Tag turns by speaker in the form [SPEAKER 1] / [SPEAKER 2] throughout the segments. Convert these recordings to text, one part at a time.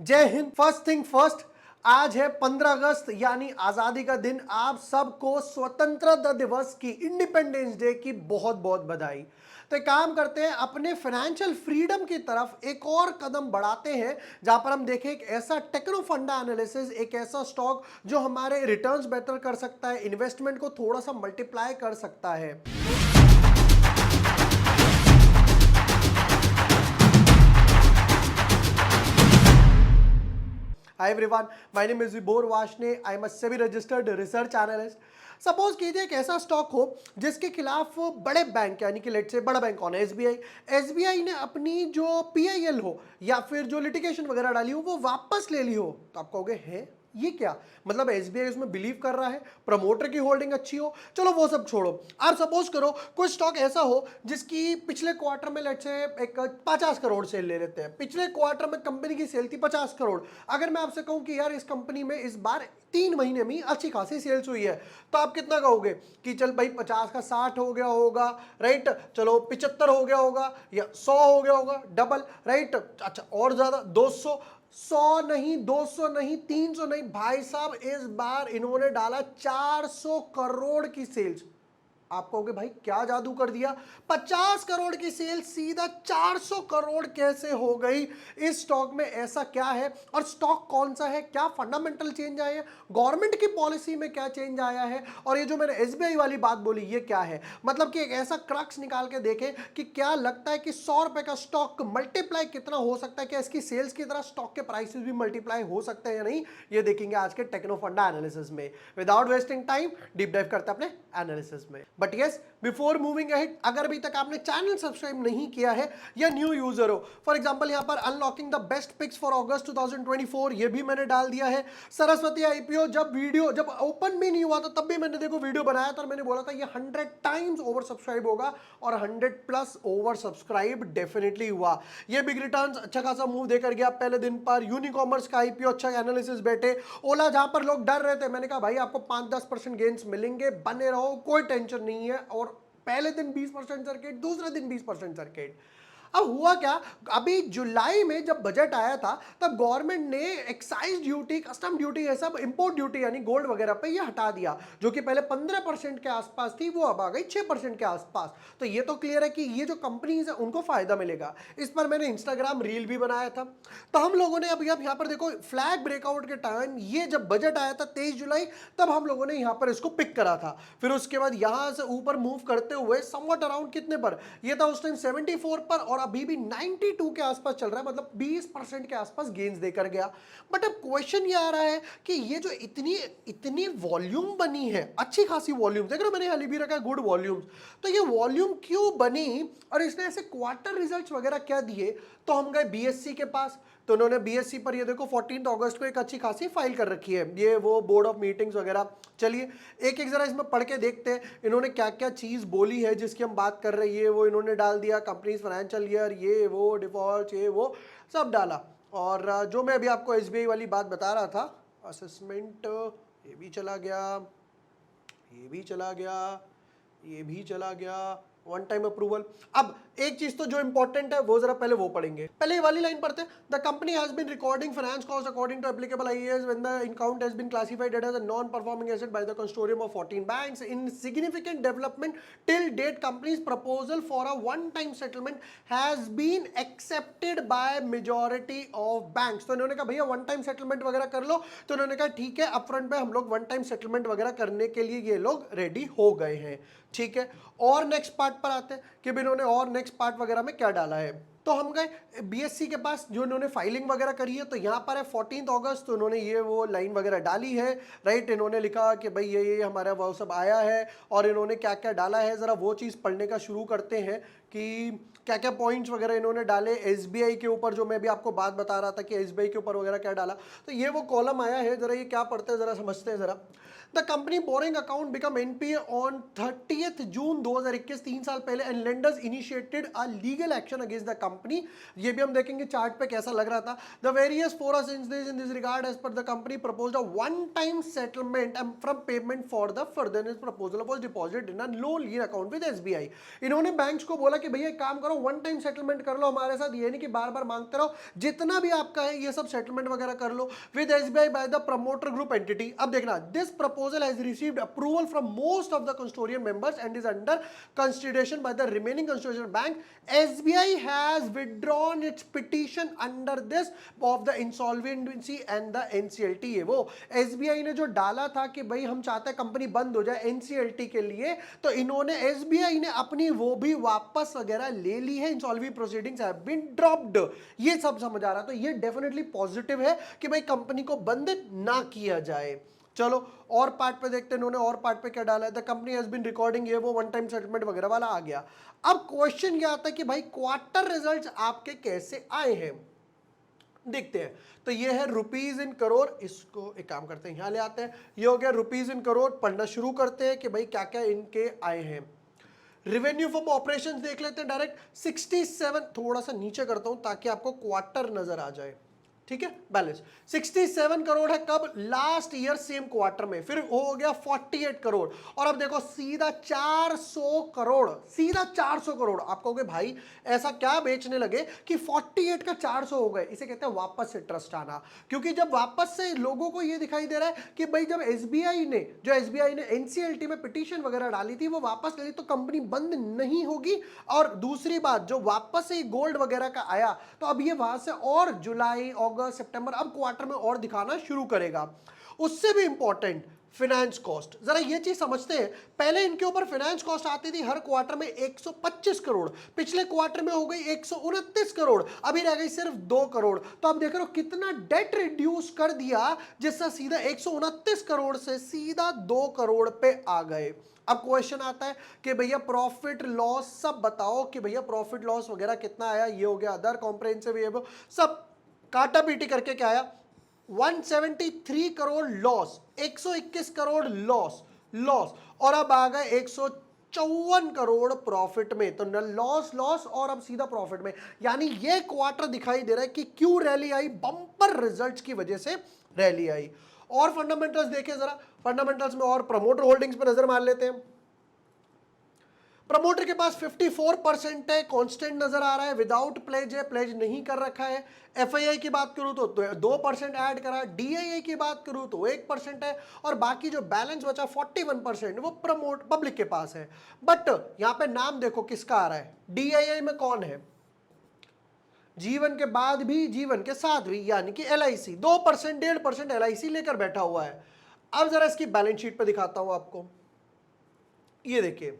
[SPEAKER 1] जय Hind. First thing first, आज है 15 अगस्त यानी आजादी का दिन। आप सबको स्वतंत्रता दिवस की, इंडिपेंडेंस डे की बहुत बहुत बधाई। तो एक काम करते हैं, अपने फाइनेंशियल फ्रीडम की तरफ एक और कदम बढ़ाते हैं, जहां पर हम देखें एक ऐसा टेक्नो फंडा एनालिसिस, एक ऐसा स्टॉक जो हमारे रिटर्न्स बेटर कर सकता है, इन्वेस्टमेंट को थोड़ा सा मल्टीप्लाई कर सकता है। Hi everyone, my name is Vibhor Vashne. I am a SEBI registered research analyst. Suppose कीजिए एक ऐसा स्टॉक हो जिसके खिलाफ बड़े बैंक, यानी कि लेट से बड़ा बैंक कौन है, एसबीआई ने अपनी जो पीआईएल हो या फिर जो लिटिगेशन वगैरह डाली हो वो वापस ले ली हो, तो आप कहोगे है ये क्या, मतलब एसबीआई उसमें बिलीव कर रहा है, प्रमोटर की होल्डिंग अच्छी हो, चलो वो सब छोड़ो। आप सपोज करो कोई स्टॉक ऐसा हो जिसकी पिछले क्वार्टर में लेट से एक 50 करोड़ सेल ले लेते हैं, पिछले क्वार्टर में कंपनी की सेल थी 50 करोड़। अगर मैं आपसे कहूं कि यार इस कंपनी में इस बार 3 महीने में अच्छी खासी सेल्स हुई है, तो आप कितना कहोगे कि चल भाई 50 का 60 हो गया होगा, राइट, चलो 75 हो गया होगा या 100 हो गया होगा, डबल, राइट, अच्छा और ज्यादा 200, 100 नहीं, 200 नहीं, 300 नहीं, भाई साहब इस बार इन्होंने डाला 400 करोड़ की सेल्स। आप कहोगे भाई क्या जादू कर दिया, 50 करोड़ की सेल सीधा 400 करोड़ कैसे हो गई, इस स्टॉक में ऐसा क्या है, और स्टॉक कौन सा है, क्या फंडामेंटल चेंज आया है, गवर्नमेंट की पॉलिसी में क्या चेंज आया है, और ये जो मैंने एसबीआई वाली बात बोली ये क्या है। मतलब कि एक ऐसा क्रक्स निकाल के देखें कि क्या लगता है कि 100 रुपए का स्टॉक मल्टीप्लाई कितना हो सकता है, क्या इसकी सेल्स की तरह स्टॉक के प्राइसेस भी मल्टीप्लाई हो सकते हैं या नहीं, ये देखेंगे आज के टेक्नो फंडा एनालिसिस में। Without wasting time deep dive करते हैं अपने एनालिसिस में। But yes, before moving ahead, अगर अभी तक आपने चैनल सब्सक्राइब नहीं किया है या न्यू यूजर हो, फॉर एग्जांपल यहां पर unlocking the best picks for August 2024 ये भी मैंने डाल दिया है। सरस्वती आईपीओ जब ओपन भी नहीं हुआ था तब भी मैंने देखो वीडियो बनाया था और मैंने बोला था ये 100 टाइम्स ओवर सब्सक्राइब होगा, और 100 प्लस ओवर सब्सक्राइब डेफिनेटली हुआ। ये बिग रिटर्न्स अच्छा खासा मूव देकर गया पहले दिन पर। यूनिकॉमर्स का आईपीओ अच्छा एनालिसिस बैठे। ओला जहां पर लोग डर रहे थे, मैंने कहा भाई आपको 5-10% गेन्स मिलेंगे, बने रहो, कोई टेंशन नहीं है। और पहले दिन 20% सर्किट, दूसरे दिन 20% सर्किट। अब हुआ क्या, अभी जुलाई में जब बजट आया था तब गवर्नमेंट ने एक्साइज ड्यूटी, कस्टम ड्यूटी, ये सब इंपोर्ट ड्यूटी यानी गोल्ड वगैरह पे ये हटा दिया, जो कि पहले 15% के आसपास थी वो अब आ गई 6% के आसपास। तो ये तो क्लियर है कि ये जो कंपनीज है उनको फायदा मिलेगा। इस पर मैंने इंस्टाग्राम रील भी बनाया था। तो हम लोगों ने अब यहाँ पर देखो फ्लैग ब्रेकआउट के टाइम, ये जब बजट आया था 23 जुलाई, तब हम लोगों ने यहाँ पर इसको पिक करा था। फिर उसके बाद यहाँ से ऊपर मूव करते हुए समवट अराउंड कितने पर, ये था उस टाइम 74 पर, और अभी भी 92 के आसपास चल रहा है, मतलब 20% के आसपास गेन्स देकर गया। बट अब क्वेश्चन ये आ रहा है कि ये जो इतनी इतनी वॉल्यूम बनी है, अच्छी खासी वॉल्यूम, देख रहे हो मैंने हाल भी रखा है गुड वॉल्यूम्स, तो ये वॉल्यूम क्यों बनी और इसने ऐसे क्वार्टर रिजल्ट्स वगैरह क्या दिए। तो हम गए बीएससी के पास, तो उन्होंने बीएससी पर ये देखो 14 अगस्त को एक अच्छी खासी फाइल कर रखी है, ये वो बोर्ड ऑफ मीटिंग्स वगैरह। चलिए एक एक जरा इसमें पढ़ के देखते हैं इन्होंने क्या क्या चीज बोली है जिसकी हम बात कर रही है। वो इन्होंने डाल दिया कंपनीज फाइनेंशियल ईयर, ये वो डिफॉल्ट, ये वो सब डाला। और जो मैं अभी आपको एसबीआई वाली बात बता रहा था, असेसमेंट, ये भी चला गया, ये भी चला गया, ये भी चला गया, वन टाइम अप्रूवल। अब एक चीज तो जो इंपॉर्टेंट है वो जरा पहले वो पढ़ेंगे। पहले ये वाली लाइन पढ़ते हैं, the company has been recording finance cost according to applicable IAS when the account has been classified as a non performing asset by the consortium of 14 banks in significant development till date companies proposal for a one time settlement has been accepted by majority of banks. तो इन्होंने कहा भैया one time settlement वगैरह कर लो, तो इन्होंने कहा ठीक है, अपफ्रंट पे हम लोग वन टाइम सेटलमेंट वगैरह करने के लिए ये लोग रेडी हो गए हैं, ठीक है। और नेक्स्ट पार्ट पर आते हैं कि इन्होंने और नेक्स्ट पार्ट वगैरह में क्या डाला है। तो हम गए बीएससी के पास, जो इन्होंने फाइलिंग वगैरह करी है, तो यहाँ पर है 14 अगस्त, तो इन्होंने ये वो लाइन वगैरह डाली है, राइट। इन्होंने लिखा कि भाई ये हमारा वो सब आया है, और इन्होंने क्या क्या डाला है, जरा वो चीज़ पढ़ने का शुरू करते हैं कि क्या क्या पॉइंट्स वगैरह इन्होंने डाले एसबीआई के ऊपर, जो मैं भी आपको बात बता रहा था कि एसबीआई के ऊपर वगैरह क्या डाला। तो ये वो कॉलम आया है, जरा ये क्या पढ़ते हैं जरा समझते हैं जरा। The company boring account become NPA on 30 जून 2021, 3 साल पहले, and lenders initiated a legal action against the company. ये भी हम देखेंगे चार्ट पे कैसा लग रहा था। The various fora in this regard as per the company proposed a one time settlement from payment for the furtherance proposal was deposited in a no lien account with SBI. इन्होंने banks को बोला कि भैया एक काम करो, हो one time settlement कर लो हमारे साथ, ये नहीं कि बार बार मांगते रहो, जितना भी आपका है ये सब सेटलमेंट वगैरह कर लो with SBI by the promoter group entity. अब देखना, this proposal has received approval from most of the consortium members and is under consideration by the remaining consortium bank. SBI has withdrawn its petition under this of the insolvency and the NCLT. ये वो SBI ने जो डाला था कि भाई हम चाहते हैं कंपनी बंद हो जाए एनसीएलटी के लिए, तो इन्होंने एसबीआई ने अपनी वो भी वापस वगैरह ले ली है, insolvency proceedings have been dropped. ये सब समझ आ रहा, तो ये डेफिनेटली पॉजिटिव है कि भाई कंपनी को बंद ना किया जाए। चलो और पार्ट पे देखते हैं इन्होंने और पार्ट पे क्या डाला है। The company has been recording, ये वो वन टाइम सेटलमेंट वगैरह वाला आ गया। अब क्वेश्चन ये आता है कि भाई क्वार्टर रिजल्ट्स आपके कैसे आए हैं, देखते हैं। तो ये है रुपीज इन करोड़, इसको एक काम करते हैं यहां ले आते हैं, ये हो गया रुपीज इन करोड़। पढ़ना शुरू करते हैं कि भाई क्या क्या इनके आए हैं। रेवेन्यू फ्रॉम ऑपरेशंस देख लेते हैं डायरेक्ट 67, थोड़ा सा नीचे करता हूं ताकि आपको क्वार्टर नजर आ जाए, ठीक है। बैलेंस 67 करोड़ है, कब, लास्ट ईयर सेम क्वार्टर में। फिर हो गया 48 करोड़, और अब देखो सीधा 400 करोड़, सीधा 400 करोड़। आप कहोगे भाई ऐसा क्या बेचने लगे कि 48 का 400 हो गए, इसे कहते हैं वापस से ट्रस्ट आना। क्योंकि जब वापस से लोगों को यह दिखाई दे रहा है कि भाई जब एसबीआई ने एनसीएलटी में पिटीशन वगैरह डाली थी वो वापस ले ली, तो कंपनी बंद नहीं होगी। और दूसरी बात, जो वापस से गोल्ड वगैरह का आया, तो अब ये वहां से और जुलाई अगस्त सितंबर अब क्वार्टर में और दिखाना शुरू करेगा। उससे भी इंपॉर्टेंट फाइनेंस कॉस्ट, जरा ये चीज समझते हैं। पहले इनके ऊपर फाइनेंस कॉस्ट आती थी हर क्वार्टर में 125 करोड़, पिछले क्वार्टर में हो गई 129 करोड़, अभी रह गई सिर्फ 2 करोड़। तो अब देख रहे हो कितना डेट रिड्यूस कर दिया, जिससे सीधा 129 करोड़ से सीधा 2 करोड़ पे आ गए। अब क्वेश्चन आता है कि भैया प्रॉफिट लॉस सब बताओ, कि भैया प्रॉफिट लॉस वगैरह कितना आया। ये हो गया अदर कॉम्प्रिहेंसिव, ये सब काटा पीटी करके क्या आया, 173 करोड़ लॉस, 121 करोड़ लॉस, और अब आ गए 154 करोड़ प्रॉफिट में। तो लॉस और अब सीधा प्रॉफिट में। यानी ये क्वार्टर दिखाई दे रहा है कि क्यों रैली आई, बम्पर रिजल्ट्स की वजह से रैली आई। और फंडामेंटल्स देखें जरा, फंडामेंटल्स में और प्रमोटर होल्डिंग्स पर नजर मार लेते हैं। प्रमोटर के पास 54% है, कांस्टेंट नजर आ रहा है, विदाउट प्लेज है, प्लेज नहीं कर रखा है। एफआईआई की बात करूं तो 2% ऐड करा, डीआईआई की बात करूं तो 1% है, और बाकी जो बैलेंस बचा 41% वो पब्लिक के पास है। बट यहां पे नाम देखो किसका आ रहा है, डीआईआई में कौन है, जीवन के बाद भी जीवन के साथ भी, यानी कि एलआईसी 2%, 1.5% एलआईसी लेकर बैठा हुआ है। अब जरा इसकी बैलेंस शीट पे दिखाता हूं आपको, ये देखिए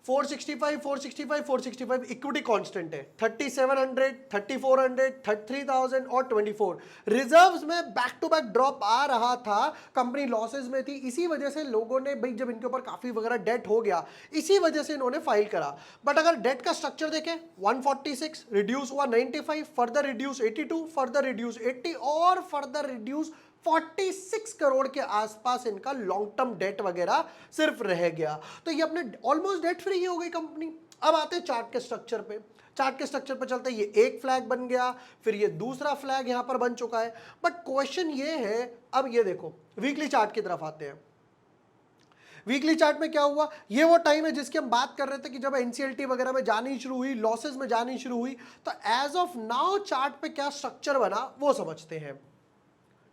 [SPEAKER 1] 465 इक्विटी कांस्टेंट है, 3700, 3400, 33000 और 24। रिजर्व्स में बैक टू बैक ड्रॉप आ रहा था, कंपनी लॉसेस में थी, इसी वजह से लोगों ने भाई जब इनके ऊपर काफी वगैरह डेट हो गया, इसी वजह से इन्होंने फाइल करा। बट अगर डेट का स्ट्रक्चर देखें 146 रिड्यूस हुआ 95, फर्दर रिड्यूस 82, फर्दर रिड्यूस 80 और फर्दर रिड्यूस 46 करोड़ के आसपास इनका लॉन्ग टर्म डेट वगैरह सिर्फ रह गया। तो ये अपने ऑलमोस्ट डेट फ्री हो गई कंपनी। अब आते हैं चार्ट के स्ट्रक्चर पे, चार्ट के स्ट्रक्चर पे चलते हैं। ये एक फ्लैग बन गया, फिर ये दूसरा फ्लैग यहां पर बन चुका है। बट क्वेश्चन ये है, अब ये देखो वीकली चार्ट की तरफ आते हैं। वीकली चार्ट में क्या हुआ, ये वो टाइम है जिसकी हम बात कर रहे थे कि जब एनसीएलटी वगैरह में जानी शुरू हुई, लॉसेस में जानी शुरू हुई। तो एज ऑफ नाउ चार्ट पे क्या स्ट्रक्चर बना वो समझते हैं।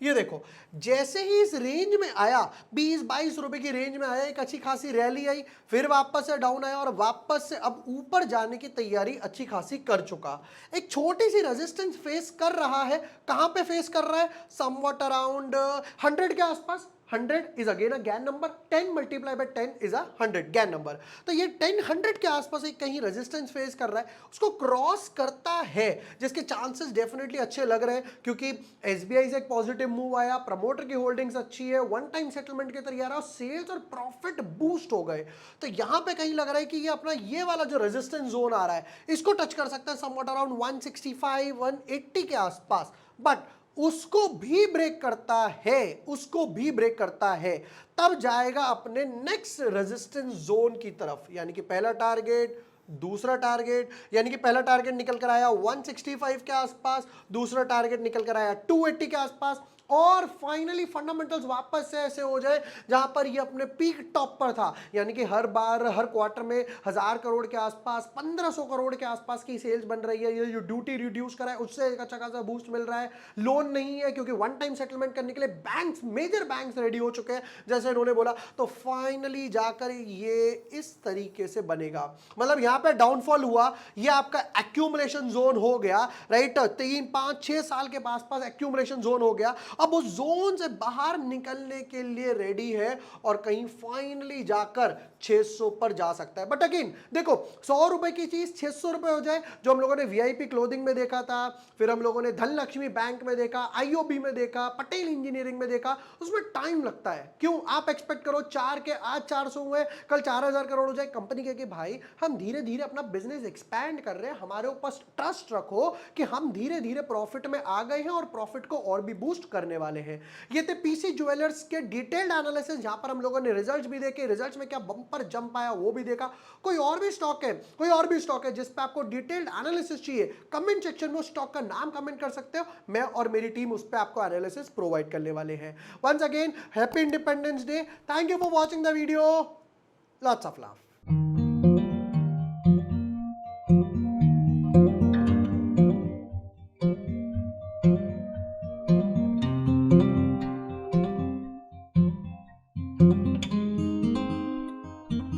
[SPEAKER 1] ये देखो जैसे ही इस रेंज में आया, 20-22 रुपए की रेंज में आया, एक अच्छी खासी रैली आई, फिर वापस से डाउन आया और वापस से अब ऊपर जाने की तैयारी अच्छी खासी कर चुका। एक छोटी सी रेजिस्टेंस फेस कर रहा है, कहां पे फेस कर रहा है, समवट अराउंड 100 के आसपास। 100 is again a GAN number, 10 multiplied by 10 is a 100 GAN number। तो ये 100 के आसपास एक कहीं रेजिस्टेंस फेस कर रहा है, उसको क्रॉस करता है, जिसके चांसेस डेफिनेटली अच्छे लग रहे हैं, क्योंकि एसबीआई से एक पॉजिटिव मूव आया, प्रमोटर की होल्डिंग्स अच्छी है, वन टाइम सेटलमेंट के तैयार है और सेल्स और प्रॉफिट बूस्ट हो गए। तो यहां पे कहीं लग रहा है कि ये अपना ये वाला जो रेजिस्टेंस जोन आ रहा है इसको टच कर सकता है, समवट अराउंड 165 180 के आसपास। बट उसको भी ब्रेक करता है, उसको भी ब्रेक करता है, तब जाएगा अपने नेक्स्ट रेजिस्टेंस जोन की तरफ। यानी कि पहला टारगेट, दूसरा टारगेट यानी कि पहला टारगेट निकल कर आया 165 के आसपास, दूसरा टारगेट निकल कर आया 280 के आसपास, और फाइनली फंडामेंटल्स वापस से ऐसे हो जाए जहां पर ये अपने पीक टॉप पर था, यानी कि हर बार हर क्वार्टर में 1000 करोड़ के आसपास, 1500 करोड़ के आसपास की सेल्स बन रही है। ये जो ड्यूटी रिड्यूस करा है उससे एक अच्छा खासा बूस्ट मिल रहा है। लोन नहीं है क्योंकि वन टाइम सेटलमेंट करने के लिए बैंक्स, मेजर बैंक्स रेडी हो चुके हैं जैसे इन्होंने बोला। तो फाइनली जाकर ये इस तरीके से बनेगा, मतलब यहां पे डाउनफॉल हुआ, ये आपका एक्यूमुलेशन जोन हो गया, राइट। 3 5 6 साल के आसपास एक्यूमुलेशन जोन हो गया, अब उस जोन से बाहर निकलने के लिए रेडी है और कहीं फाइनली जाकर 600 पर जा सकता है। बट अगेन देखो, 100 रुपए की चीज 600 रुपए हो जाए, जो हम लोगों ने वीआईपी क्लोथिंग में देखा था, फिर हम लोगों ने धनलक्ष्मी बैंक में देखा, आईओबी में देखा, पटेल इंजीनियरिंग में देखा, उसमें टाइम लगता है। क्यों? आप एक्सपेक्ट करो 4 के आज 400 हुए, कल 4000 करोड़ हो जाए, कंपनी कहे कि भाई हम धीरे धीरे अपना बिजनेस एक्सपैंड कर रहे हैं, हमारे ऊपर ट्रस्ट रखो कि हम धीरे धीरे प्रॉफिट में आ गए हैं और प्रॉफिट को और भी बूस्ट करने वाले हैं। ये थे पीसी ज्वेलर्स के डिटेल्ड एनालिसिस, जहां पर हम लोगों ने रिजल्ट्स भी देखे, रिजल्ट्स में क्या बम्पर जंप आया वो भी देखा। कोई और भी स्टॉक है जिस पे आपको डिटेल्ड एनालिसिस चाहिए, कमेंट सेक्शन में उस स्टॉक का नाम कमेंट कर सकते हो, मैं और मेरी टीम उस पे आपको एनालिसिस प्रोवाइड करने वाले हैं। Once again happy Independence Day, thank you for watching the video, lots of love.